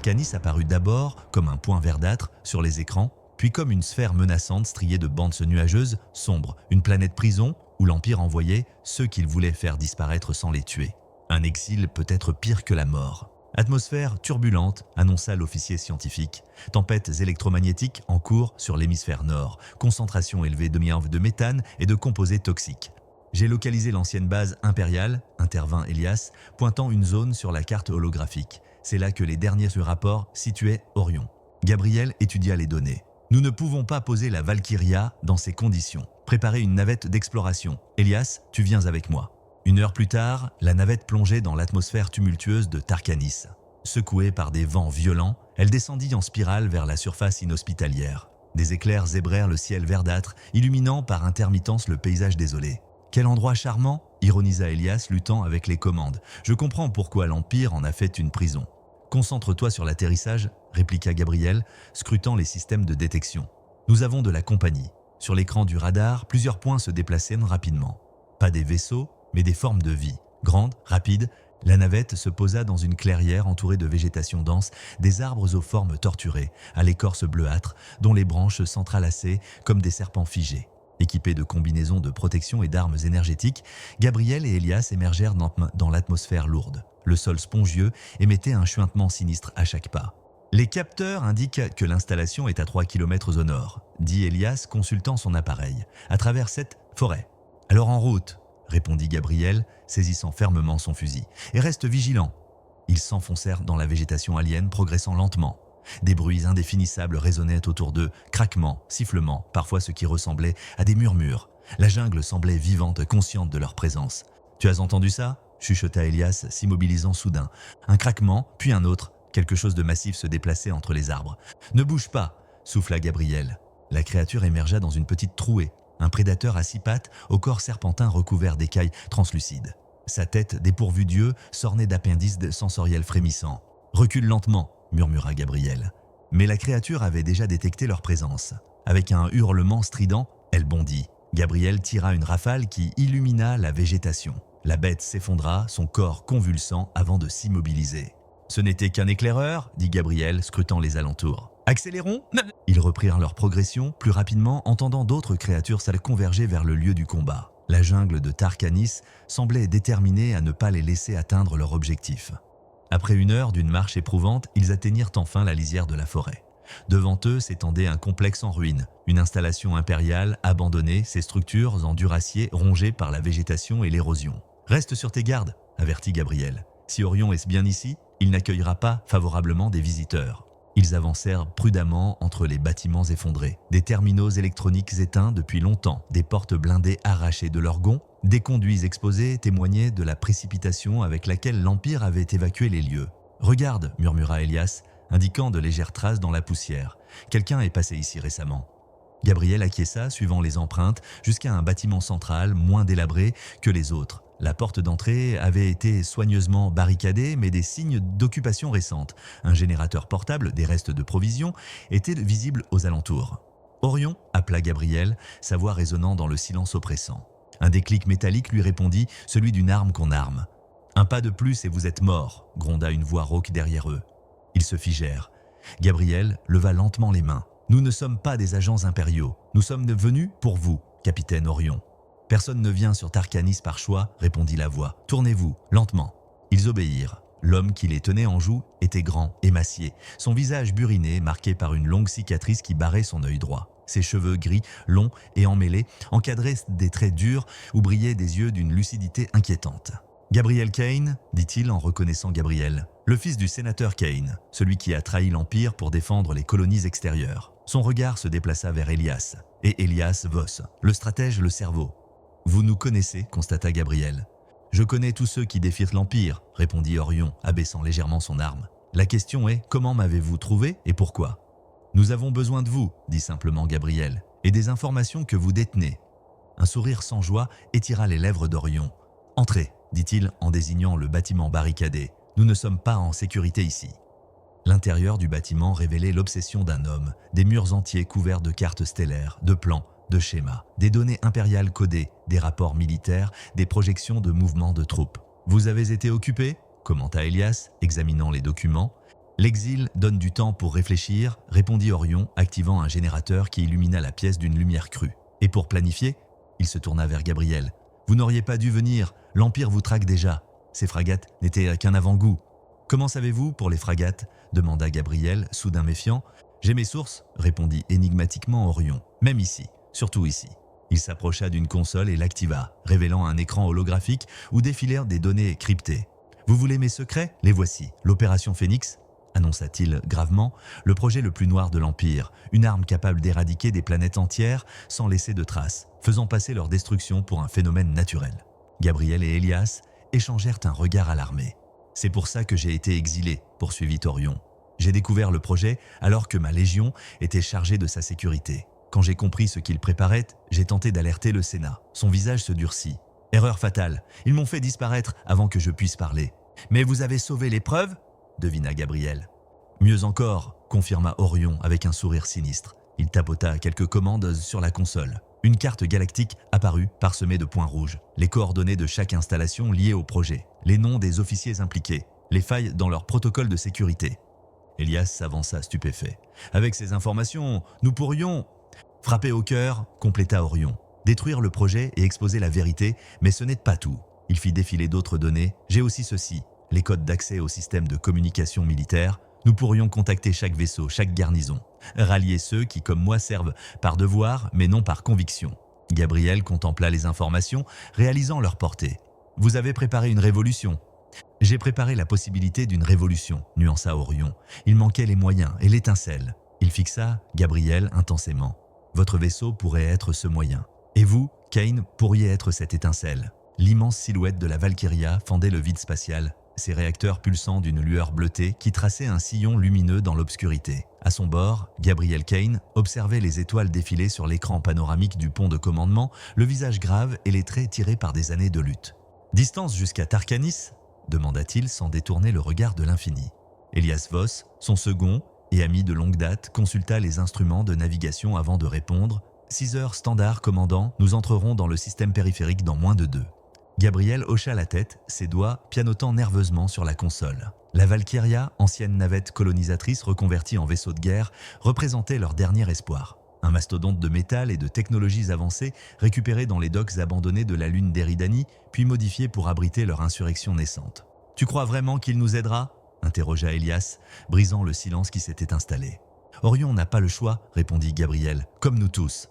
Tarkanis apparut d'abord comme un point verdâtre sur les écrans, puis comme une sphère menaçante striée de bandes nuageuses, sombres, une planète prison où l'Empire envoyait ceux qu'il voulait faire disparaître sans les tuer. Un exil peut être pire que la mort. Atmosphère turbulente, annonça l'officier scientifique. Tempêtes électromagnétiques en cours sur l'hémisphère nord. Concentration élevée de méthane et de composés toxiques. J'ai localisé l'ancienne base impériale, intervint Elias, pointant une zone sur la carte holographique. C'est là que les derniers rapports situaient Orion. Gabriel étudia les données. Nous ne pouvons pas poser la Valkyria dans ces conditions. Préparez une navette d'exploration. Elias, tu viens avec moi. 1 heure plus tard, la navette plongeait dans l'atmosphère tumultueuse de Tarkanis. Secouée par des vents violents, elle descendit en spirale vers la surface inhospitalière. Des éclairs zébrèrent le ciel verdâtre, illuminant par intermittence le paysage désolé. Quel endroit charmant, ironisa Elias, luttant avec les commandes. Je comprends pourquoi l'Empire en a fait une prison. Concentre-toi sur l'atterrissage, répliqua Gabriel, scrutant les systèmes de détection. Nous avons de la compagnie. Sur l'écran du radar, plusieurs points se déplaçaient rapidement. Pas des vaisseaux, mais des formes de vie. Grande, rapide, la navette se posa dans une clairière entourée de végétation dense, des arbres aux formes torturées, à l'écorce bleuâtre, dont les branches s'entrelaçaient comme des serpents figés. Équipés de combinaisons de protection et d'armes énergétiques, Gabriel et Elias émergèrent dans l'atmosphère lourde. Le sol spongieux émettait un chuintement sinistre à chaque pas. Les capteurs indiquent que l'installation est à 3 km au nord, dit Elias, consultant son appareil, à travers cette forêt. Alors en route, répondit Gabriel, saisissant fermement son fusil. Et reste vigilant. Ils s'enfoncèrent dans la végétation alien, progressant lentement. Des bruits indéfinissables résonnaient autour d'eux, craquements, sifflements, parfois ce qui ressemblait à des murmures. La jungle semblait vivante, consciente de leur présence. « Tu as entendu ça ?» chuchota Elias, s'immobilisant soudain. Un craquement, puis un autre. Quelque chose de massif se déplaçait entre les arbres. « Ne bouge pas !» souffla Gabriel. La créature émergea dans une petite trouée. Un prédateur à 6 pattes, au corps serpentin recouvert d'écailles translucides. Sa tête, dépourvue d'yeux, s'ornait d'appendices sensoriels frémissants. « Recule lentement !» murmura Gabriel. Mais la créature avait déjà détecté leur présence. Avec un hurlement strident, elle bondit. Gabriel tira une rafale qui illumina la végétation. La bête s'effondra, son corps convulsant avant de s'immobiliser. « Ce n'était qu'un éclaireur » dit Gabriel, scrutant les alentours. « Accélérons !» Ils reprirent leur progression, plus rapidement, entendant d'autres créatures converger vers le lieu du combat. La jungle de Tarkanis semblait déterminée à ne pas les laisser atteindre leur objectif. Après 1 heure d'une marche éprouvante, ils atteignirent enfin la lisière de la forêt. Devant eux s'étendait un complexe en ruine, une installation impériale abandonnée, ses structures en duracier rongées par la végétation et l'érosion. « Reste sur tes gardes » avertit Gabriel. « Si Orion est bien ici, il n'accueillera pas favorablement des visiteurs. » Ils avancèrent prudemment entre les bâtiments effondrés. Des terminaux électroniques éteints depuis longtemps, des portes blindées arrachées de leurs gonds, des conduits exposés témoignaient de la précipitation avec laquelle l'Empire avait évacué les lieux. « Regarde » murmura Elias, indiquant de légères traces dans la poussière. « Quelqu'un est passé ici récemment. » Gabriel acquiesça, suivant les empreintes, jusqu'à un bâtiment central moins délabré que les autres. La porte d'entrée avait été soigneusement barricadée, mais des signes d'occupation récente. Un générateur portable, des restes de provisions, étaient visibles aux alentours. « Orion » appela Gabriel, sa voix résonnant dans le silence oppressant. Un déclic métallique lui répondit, celui d'une arme qu'on arme. « Un pas de plus et vous êtes mort » gronda une voix rauque derrière eux. Ils se figèrent. Gabriel leva lentement les mains. « Nous ne sommes pas des agents impériaux. Nous sommes venus pour vous, capitaine Orion. » « Personne ne vient sur Tarkanis par choix, » répondit la voix. « Tournez-vous, lentement. » Ils obéirent. L'homme qui les tenait en joue était grand, émacié, son visage buriné, marqué par une longue cicatrice qui barrait son œil droit. Ses cheveux gris, longs et emmêlés, encadraient des traits durs où brillaient des yeux d'une lucidité inquiétante. « Gabriel Kane » dit-il en reconnaissant Gabriel. « Le fils du sénateur Kane, celui qui a trahi l'Empire pour défendre les colonies extérieures. » Son regard se déplaça vers Elias. Et Elias Voss, le stratège, le cerveau. « Vous nous connaissez » constata Gabriel. « Je connais tous ceux qui défient l'Empire » répondit Orion, abaissant légèrement son arme. « La question est, comment m'avez-vous trouvé et pourquoi ?»« Nous avons besoin de vous » dit simplement Gabriel, « et des informations que vous détenez. » Un sourire sans joie étira les lèvres d'Orion. « Entrez » dit-il en désignant le bâtiment barricadé. « Nous ne sommes pas en sécurité ici. » L'intérieur du bâtiment révélait l'obsession d'un homme, des murs entiers couverts de cartes stellaires, de plans, de schémas, des données impériales codées, des rapports militaires, des projections de mouvements de troupes. « Vous avez été occupé ?» commenta Elias, examinant les documents. L'exil donne du temps pour réfléchir, répondit Orion, activant un générateur qui illumina la pièce d'une lumière crue. Et pour planifier, il se tourna vers Gabriel. Vous n'auriez pas dû venir, l'Empire vous traque déjà. Ces fragates n'étaient qu'un avant-goût. Comment savez-vous pour les fragates demanda Gabriel, soudain méfiant. J'ai mes sources, répondit énigmatiquement Orion. Même ici, surtout ici. Il s'approcha d'une console et l'activa, révélant un écran holographique où défilèrent des données cryptées. Vous voulez mes secrets? Les voici. L'opération Phénix, annonça-t-il gravement, le projet le plus noir de l'Empire, une arme capable d'éradiquer des planètes entières sans laisser de traces, faisant passer leur destruction pour un phénomène naturel. Gabriel et Elias échangèrent un regard alarmé. C'est pour ça que j'ai été exilé, poursuivit Orion. J'ai découvert le projet alors que ma légion était chargée de sa sécurité. Quand j'ai compris ce qu'il préparait, j'ai tenté d'alerter le Sénat. Son visage se durcit. Erreur fatale, ils m'ont fait disparaître avant que je puisse parler. Mais vous avez sauvé les preuves ? Devina Gabriel. Mieux encore, confirma Orion avec un sourire sinistre. Il tapota quelques commandes sur la console. Une carte galactique apparut, parsemée de points rouges. Les coordonnées de chaque installation liée au projet. Les noms des officiers impliqués. Les failles dans leur protocole de sécurité. Elias s'avança stupéfait. Avec ces informations, nous pourrions... Frapper au cœur, compléta Orion. Détruire le projet et exposer la vérité, mais ce n'est pas tout. Il fit défiler d'autres données. J'ai aussi ceci. Les codes d'accès au système de communication militaire. Nous pourrions contacter chaque vaisseau, chaque garnison. Rallier ceux qui, comme moi, servent par devoir, mais non par conviction. Gabriel contempla les informations, réalisant leur portée. Vous avez préparé une révolution. J'ai préparé la possibilité d'une révolution, nuança Orion. Il manquait les moyens et l'étincelle. Il fixa Gabriel intensément. Votre vaisseau pourrait être ce moyen. Et vous, Kane, pourriez être cette étincelle. L'immense silhouette de la Valkyria fendait le vide spatial, ses réacteurs pulsant d'une lueur bleutée qui traçait un sillon lumineux dans l'obscurité. À son bord, Gabriel Kane observait les étoiles défiler sur l'écran panoramique du pont de commandement, le visage grave et les traits tirés par des années de lutte. « Distance jusqu'à Tarkanis ?» demanda-t-il sans détourner le regard de l'infini. Elias Voss, son second et ami de longue date, consulta les instruments de navigation avant de répondre « 6 heures standard, commandant, nous entrerons dans le système périphérique dans moins de 2. » Gabriel hocha la tête, ses doigts pianotant nerveusement sur la console. La Valkyria, ancienne navette colonisatrice reconvertie en vaisseau de guerre, représentait leur dernier espoir. Un mastodonte de métal et de technologies avancées récupéré dans les docks abandonnés de la lune d'Eridani, puis modifié pour abriter leur insurrection naissante. « Tu crois vraiment qu'il nous aidera ?» interrogea Elias, brisant le silence qui s'était installé. « Orion n'a pas le choix, répondit Gabriel, comme nous tous. »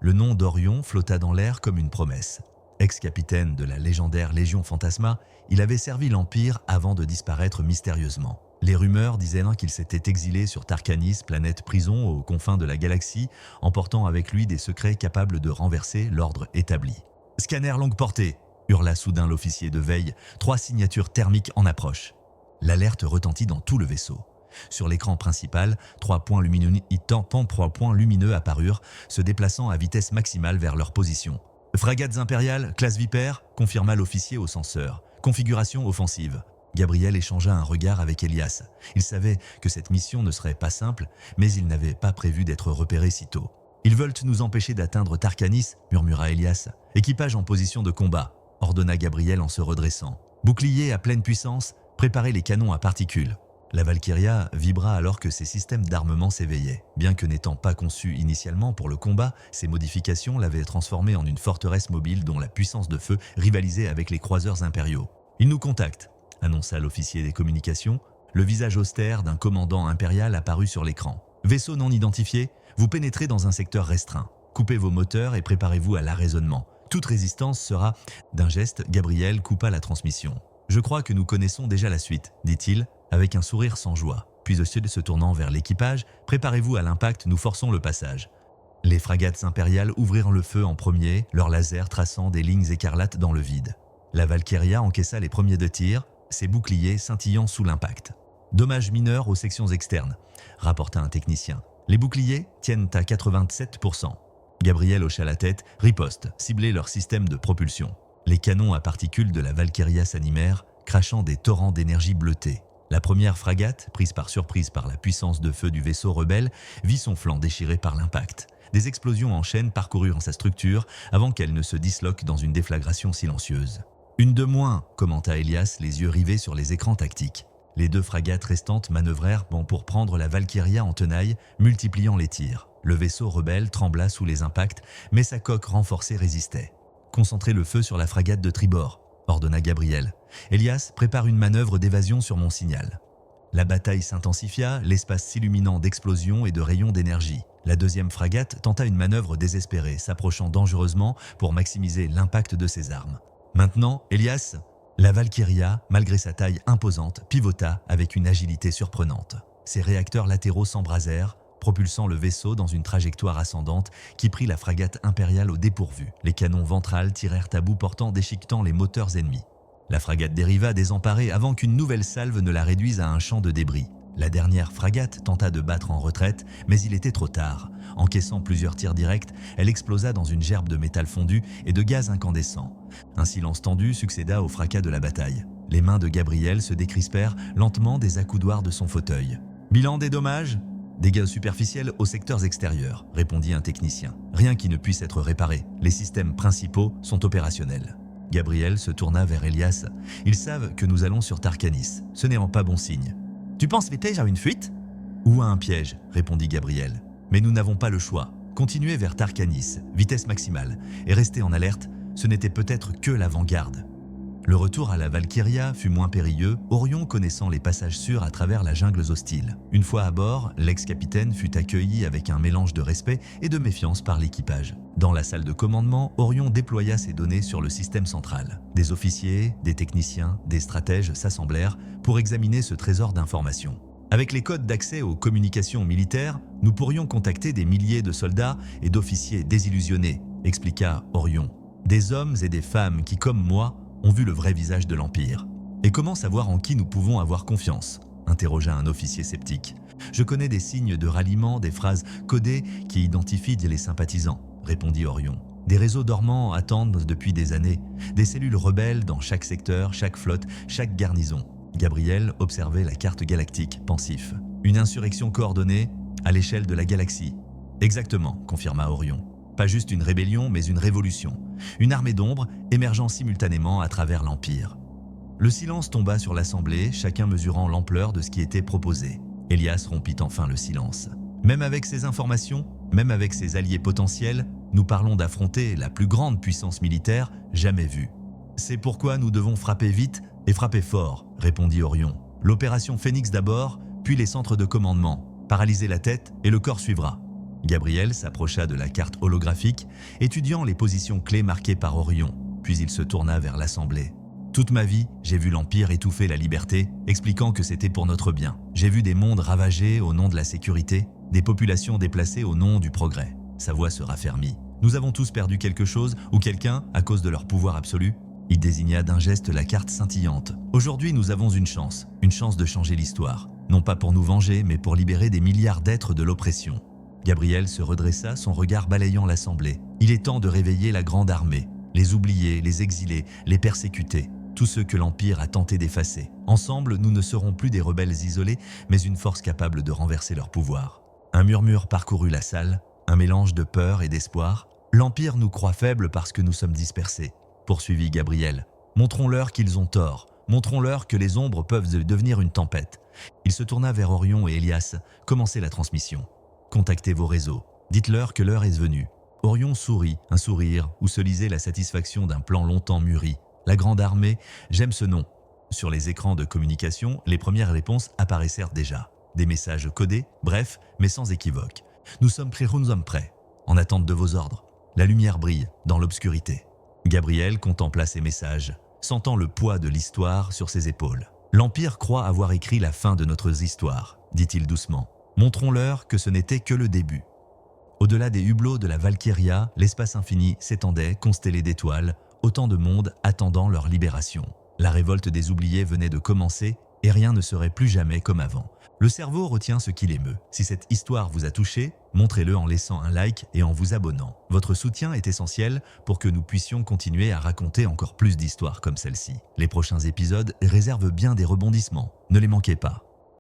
Le nom d'Orion flotta dans l'air comme une promesse. Ex-capitaine de la légendaire Légion Fantasma, il avait servi l'Empire avant de disparaître mystérieusement. Les rumeurs disaient qu'il s'était exilé sur Tarkanis, planète prison aux confins de la galaxie, emportant avec lui des secrets capables de renverser l'ordre établi. « Scanner longue portée !» hurla soudain l'officier de veille, 3 signatures thermiques en approche. L'alerte retentit dans tout le vaisseau. Sur l'écran principal, 3 points lumineux apparurent, se déplaçant à vitesse maximale vers leur position. « Fragates impériales, classe Vipère », confirma l'officier au censeur. « Configuration offensive ». Gabriel échangea un regard avec Elias. Il savait que cette mission ne serait pas simple, mais il n'avait pas prévu d'être repéré si tôt. « Ils veulent nous empêcher d'atteindre Tarkanis », murmura Elias. « Équipage en position de combat », ordonna Gabriel en se redressant. « Bouclier à pleine puissance, préparez les canons à particules. » La Valkyria vibra alors que ses systèmes d'armement s'éveillaient. Bien que n'étant pas conçus initialement pour le combat, ces modifications l'avaient transformée en une forteresse mobile dont la puissance de feu rivalisait avec les croiseurs impériaux. « Ils nous contactent », annonça l'officier des communications. Le visage austère d'un commandant impérial apparut sur l'écran. « Vaisseau non identifié, vous pénétrez dans un secteur restreint. Coupez vos moteurs et préparez-vous à l'arraisonnement. Toute résistance sera... » D'un geste, Gabriel coupa la transmission. « Je crois que nous connaissons déjà la suite, dit-il, avec un sourire sans joie. Puis se tournant vers l'équipage, « Préparez-vous à l'impact, nous forçons le passage. » Les fragates impériales ouvrirent le feu en premier, leurs lasers traçant des lignes écarlates dans le vide. La Valkyria encaissa les premiers 2 tirs, ses boucliers scintillant sous l'impact. « Dommages mineurs aux sections externes », rapporta un technicien. « Les boucliers tiennent à 87%. » Gabriel hocha la tête, riposte, ciblait leur système de propulsion. Les canons à particules de la Valkyria s'animèrent, crachant des torrents d'énergie bleutée. La première frégate, prise par surprise par la puissance de feu du vaisseau rebelle, vit son flanc déchiré par l'impact. Des explosions en chaîne parcoururent sa structure avant qu'elle ne se disloque dans une déflagration silencieuse. « Une de moins », commenta Elias, les yeux rivés sur les écrans tactiques. Les 2 frégates restantes manœuvrèrent pour prendre la Valkyria en tenaille, multipliant les tirs. Le vaisseau rebelle trembla sous les impacts, mais sa coque renforcée résistait. « Concentrez le feu sur la frégate de tribord », ordonna Gabriel. « Elias, prépare une manœuvre d'évasion sur mon signal. » La bataille s'intensifia, l'espace s'illuminant d'explosions et de rayons d'énergie. La 2e frégate tenta une manœuvre désespérée, s'approchant dangereusement pour maximiser l'impact de ses armes. Maintenant, Elias, la Valkyria, malgré sa taille imposante, pivota avec une agilité surprenante. Ses réacteurs latéraux s'embrasèrent, propulsant le vaisseau dans une trajectoire ascendante qui prit la frégate impériale au dépourvu. Les canons ventrales tirèrent à bout portant, déchiquetant les moteurs ennemis. La frégate dériva désemparée avant qu'une nouvelle salve ne la réduise à un champ de débris. La dernière frégate tenta de battre en retraite, mais il était trop tard. Encaissant plusieurs tirs directs, elle explosa dans une gerbe de métal fondu et de gaz incandescent. Un silence tendu succéda au fracas de la bataille. Les mains de Gabriel se décrispèrent lentement des accoudoirs de son fauteuil. « Bilan des dommages ? Dégâts superficiels aux secteurs extérieurs, répondit un technicien. Rien qui ne puisse être réparé. Les systèmes principaux sont opérationnels. Gabriel se tourna vers Elias. Ils savent que nous allons sur Tarkanis. Ce n'est en pas bon signe. Tu penses les pièges à une fuite ? Ou à un piège, répondit Gabriel. Mais nous n'avons pas le choix. Continuez vers Tarkanis, vitesse maximale, et restez en alerte, ce n'était peut-être que l'avant-garde. Le retour à la Valkyria fut moins périlleux, Orion connaissant les passages sûrs à travers la jungle hostile. Une fois à bord, l'ex-capitaine fut accueilli avec un mélange de respect et de méfiance par l'équipage. Dans la salle de commandement, Orion déploya ses données sur le système central. Des officiers, des techniciens, des stratèges s'assemblèrent pour examiner ce trésor d'informations. Avec les codes d'accès aux communications militaires, nous pourrions contacter des milliers de soldats et d'officiers désillusionnés, expliqua Orion. Des hommes et des femmes qui, comme moi, ont vu le vrai visage de l'Empire. Et comment savoir en qui nous pouvons avoir confiance ? Interrogea un officier sceptique. Je connais des signes de ralliement, des phrases codées qui identifient les sympathisants, répondit Orion. Des réseaux dormants attendent depuis des années, des cellules rebelles dans chaque secteur, chaque flotte, chaque garnison. Gabriel observait la carte galactique, pensif. Une insurrection coordonnée à l'échelle de la galaxie. Exactement, confirma Orion. Pas juste une rébellion, mais une révolution. Une armée d'ombre émergeant simultanément à travers l'Empire. Le silence tomba sur l'assemblée, chacun mesurant l'ampleur de ce qui était proposé. Elias rompit enfin le silence. Même avec ces informations, même avec ses alliés potentiels, nous parlons d'affronter la plus grande puissance militaire jamais vue. C'est pourquoi nous devons frapper vite et frapper fort, répondit Orion. L'opération Phénix d'abord, puis les centres de commandement. Paralyser la tête et le corps suivra. Gabriel s'approcha de la carte holographique, étudiant les positions clés marquées par Orion, puis il se tourna vers l'assemblée. Toute ma vie, j'ai vu l'Empire étouffer la liberté, expliquant que c'était pour notre bien. J'ai vu des mondes ravagés au nom de la sécurité, des populations déplacées au nom du progrès. Sa voix se raffermit. Nous avons tous perdu quelque chose ou quelqu'un à cause de leur pouvoir absolu. Il désigna d'un geste la carte scintillante. Aujourd'hui, nous avons une chance de changer l'histoire. Non pas pour nous venger, mais pour libérer des milliards d'êtres de l'oppression. Gabriel se redressa, son regard balayant l'assemblée. Il est temps de réveiller la grande armée, les oubliés, les exilés, les persécutés, tous ceux que l'Empire a tenté d'effacer. Ensemble, nous ne serons plus des rebelles isolés, mais une force capable de renverser leur pouvoir. Un murmure parcourut la salle, un mélange de peur et d'espoir. L'Empire nous croit faibles parce que nous sommes dispersés, poursuivit Gabriel. Montrons-leur qu'ils ont tort, montrons-leur que les ombres peuvent devenir une tempête. Il se tourna vers Orion et Elias. Commencez la transmission. Contactez vos réseaux. Dites-leur que l'heure est venue. Orion sourit, un sourire où se lisait la satisfaction d'un plan longtemps mûri. La grande armée, j'aime ce nom. Sur les écrans de communication, les premières réponses apparaissèrent déjà. Des messages codés, brefs, mais sans équivoque. Nous sommes prêts, en attente de vos ordres. La lumière brille dans l'obscurité. Gabriel contempla ces messages, sentant le poids de l'histoire sur ses épaules. L'Empire croit avoir écrit la fin de notre histoire, dit-il doucement. Montrons-leur que ce n'était que le début. Au-delà des hublots de la Valkyria, l'espace infini s'étendait, constellé d'étoiles, autant de mondes attendant leur libération. La révolte des oubliés venait de commencer et rien ne serait plus jamais comme avant. Le cerveau retient ce qu'il émeut. Si cette histoire vous a touché, montrez-le en laissant un like et en vous abonnant. Votre soutien est essentiel pour que nous puissions continuer à raconter encore plus d'histoires comme celle-ci. Les prochains épisodes réservent bien des rebondissements. Ne les manquez pas.